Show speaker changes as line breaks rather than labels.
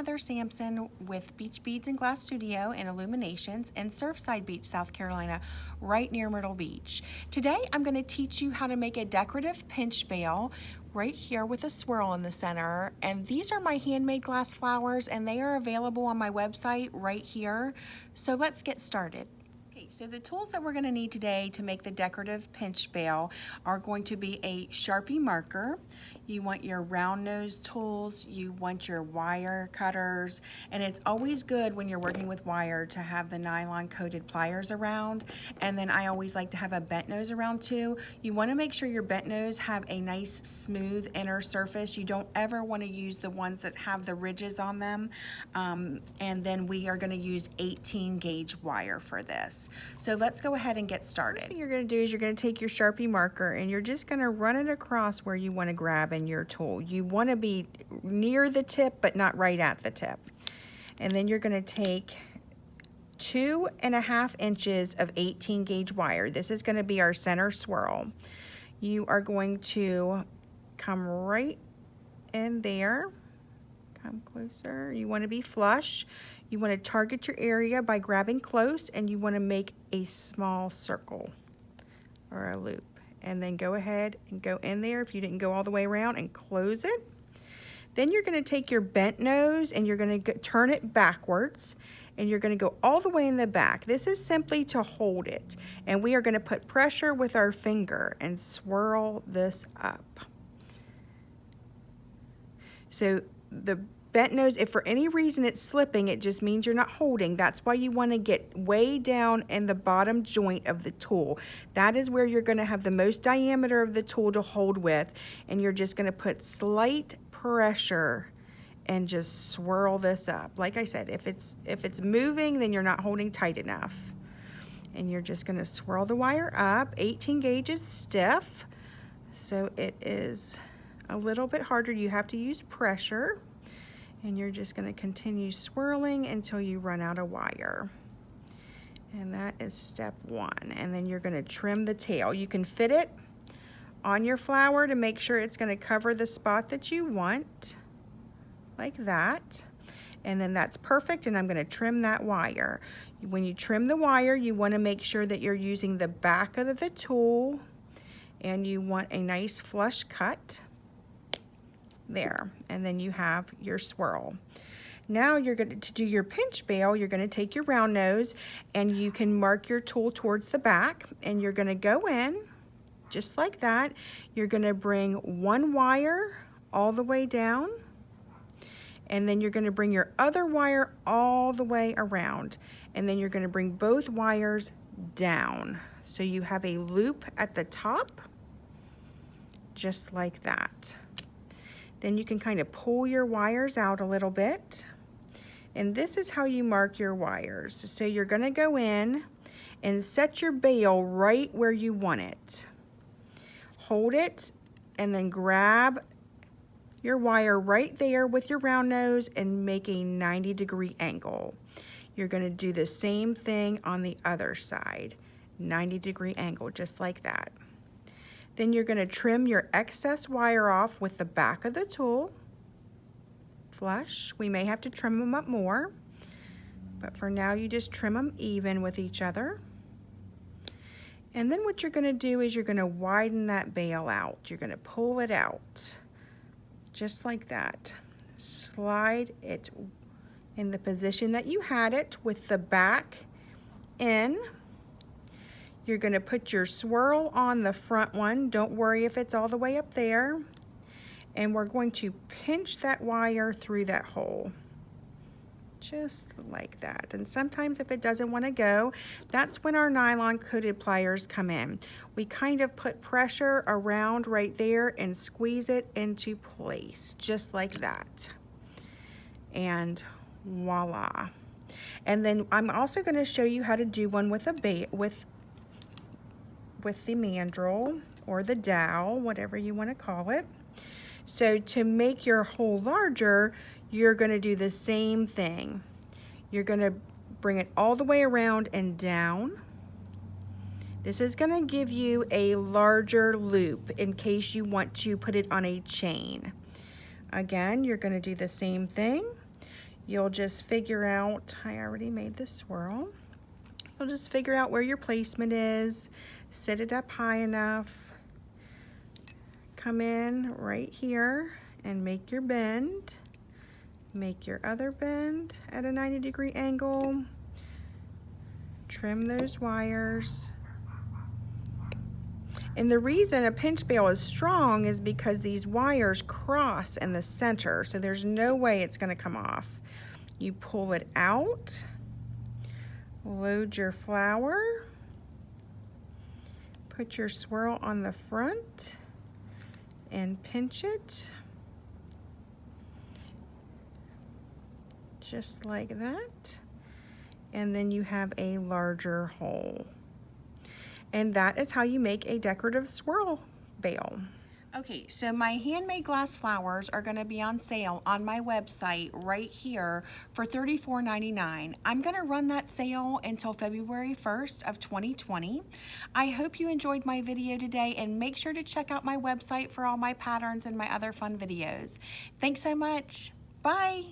Heather Sampson with Beach Beads and Glass Studio and Illuminations in Surfside Beach, South Carolina, right near Myrtle Beach. Today I'm going to teach you how to make a decorative pinch bail right here with a swirl in the center. And these are my handmade glass flowers and they are available on my website right here. So let's get started. So the tools that we're going to need today to make the decorative pinch bail are going to be a Sharpie marker. You want your round nose tools, you want your wire cutters, and it's always good when you're working with wire to have the nylon coated pliers around. And then I always like to have a bent nose around too. You want to make sure your bent nose have a nice smooth inner surface. You don't ever want to use the ones that have the ridges on them. And then we are going to use 18 gauge wire for this. So let's go ahead and get started. First thing you're going to do is you're going to take your Sharpie marker and you're just going to run it across where you want to grab in your tool. You want to be near the tip but not right at the tip. And then you're going to take 2.5 inches of 18 gauge wire. This is going to be our center swirl. You are going to come right in there. Come closer. You want to be flush. You want to target your area by grabbing close, and you want to make a small circle or a loop. And then go ahead and go in there if you didn't go all the way around and close it. Then you're going to take your bent nose and you're going to turn it backwards and you're going to go all the way in the back. This is simply to hold it. And we are going to put pressure with our finger and swirl this up. So the bent nose, if for any reason it's slipping, it just means you're not holding. That's why you want to get way down in the bottom joint of the tool. That is where you're going to have the most diameter of the tool to hold with, and you're just going to put slight pressure and just swirl this up. Like I said, if it's moving, then you're not holding tight enough. And you're just going to swirl the wire up. 18 gauge is stiff, so it is a little bit harder. You have to use pressure. And you're just going to continue swirling until you run out of wire. And that is step one. And then you're going to trim the tail. You can fit it on your flower to make sure it's going to cover the spot that you want, like that. And then that's perfect, and I'm going to trim that wire. When you trim the wire, you want to make sure that you're using the back of the tool, and you want a nice flush cut. There, and then you have your swirl. Now you're going to do your pinch bail. You're going to take your round nose and you can mark your tool towards the back, and you're going to go in just like that. You're going to bring one wire all the way down, and then you're going to bring your other wire all the way around, and then you're going to bring both wires down so you have a loop at the top just like that. Then you can kind of pull your wires out a little bit. And this is how you mark your wires. So you're going to go in and set your bail right where you want it. Hold it and then grab your wire right there with your round nose and make a 90-degree angle. You're going to do the same thing on the other side. 90-degree angle, just like that. Then you're going to trim your excess wire off with the back of the tool. Flush. We may have to trim them up more, but for now you just trim them even with each other. And then what you're going to do is you're going to widen that bail out. You're going to pull it out just like that. Slide it in the position that you had it with the back in. You're going to put your swirl on the front one. Don't worry if it's all the way up there. And we're going to pinch that wire through that hole. Just like that. And sometimes if it doesn't want to go, that's when our nylon coated pliers come in. We kind of put pressure around right there and squeeze it into place, just like that. And voila. And then I'm also going to show you how to do one with a with the mandrel or the dowel, whatever you want to call it. So to make your hole larger, you're going to do the same thing. You're going to bring it all the way around and down. This is going to give you a larger loop in case you want to put it on a chain. Again, you're going to do the same thing. You'll just figure out, I already made the swirl. You'll just figure out where your placement is, set it up high enough, come in right here and make your bend. Make your other bend at a 90-degree angle. Trim those wires. And the reason a pinch bail is strong is because these wires cross in the center, so there's no way it's going to come off. You pull it out, load your flower, put your swirl on the front, and pinch it. Just like that. And then you have a larger hole. And that is how you make a decorative swirl bail. Okay, so my handmade glass flowers are going to be on sale on my website right here for $34.99. I'm going to run that sale until February 1st of 2020. I hope you enjoyed my video today, and make sure to check out my website for all my patterns and my other fun videos. Thanks so much. Bye.